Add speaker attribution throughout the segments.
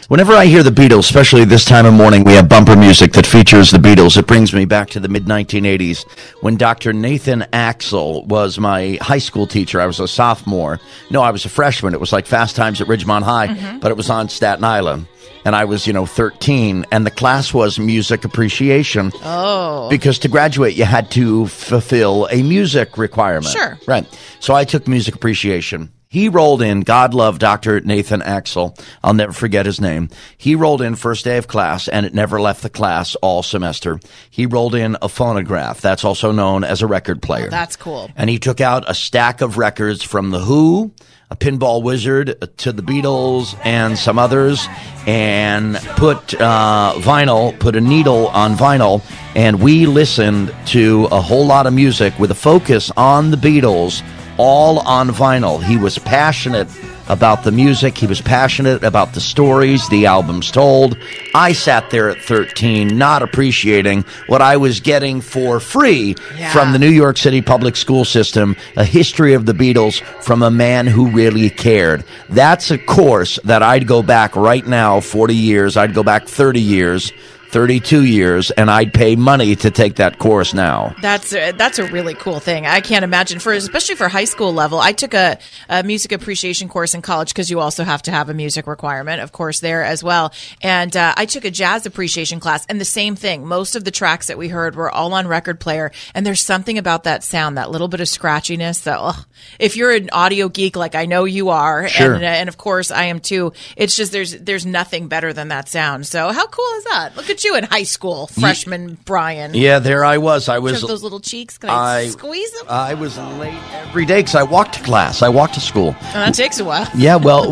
Speaker 1: Whenever I hear the Beatles, especially this time of morning, we have bumper music that features the Beatles. It brings me back to the mid-1980s when Dr. Nathan Axel was my high school teacher. I was a sophomore. No, I was a freshman. It was like Fast Times at Ridgemont High, but it was on Staten Island. And I was, 13, and the class was music appreciation.
Speaker 2: Oh.
Speaker 1: Because to graduate, you had to fulfill a music requirement.
Speaker 2: Sure.
Speaker 1: Right. So I took music appreciation. He rolled in, God love Dr. Nathan Axel. I'll never forget his name. He rolled in first day of class, and it never left the class all semester. He rolled in a phonograph. That's also known as a record player.
Speaker 2: Oh, that's cool.
Speaker 1: And he took out a stack of records from The Who, a Pinball Wizard, to the Beatles, and some others, and put put a needle on vinyl, and we listened to a whole lot of music with a focus on the Beatles, all on vinyl. He was passionate about the music. He was passionate about the stories the albums told. I sat there at 13 not appreciating what I was getting for free from the New York City public school system, a history of the Beatles from a man who really cared. That's a course that I'd go back right now 40 years. I'd go back 30 years. 32 years, and I'd pay money to take that course now.
Speaker 2: That's a really cool thing. I can't imagine, especially for high school level. I took a music appreciation course in college because you also have to have a music requirement, of course, there as well. And I took a jazz appreciation class, and the same thing. Most of the tracks that we heard were all on record player, and there's something about that sound, that little bit of scratchiness that, if you're an audio geek like I know you are,
Speaker 1: sure.
Speaker 2: and of course I am too, it's just there's nothing better than that sound. So how cool is that? Look at you in high school, freshman Brian.
Speaker 1: Yeah, there I was. I was
Speaker 2: those little cheeks. Can I squeeze them?
Speaker 1: I was late every day because I walked to class. I walked to school.
Speaker 2: And that takes a while.
Speaker 1: Yeah, well,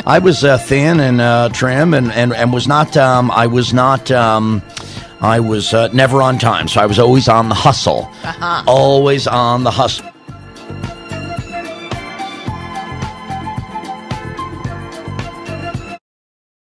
Speaker 1: I was thin and trim and was not. I was not. I was never on time, so I was always on the hustle. Always on the hustle.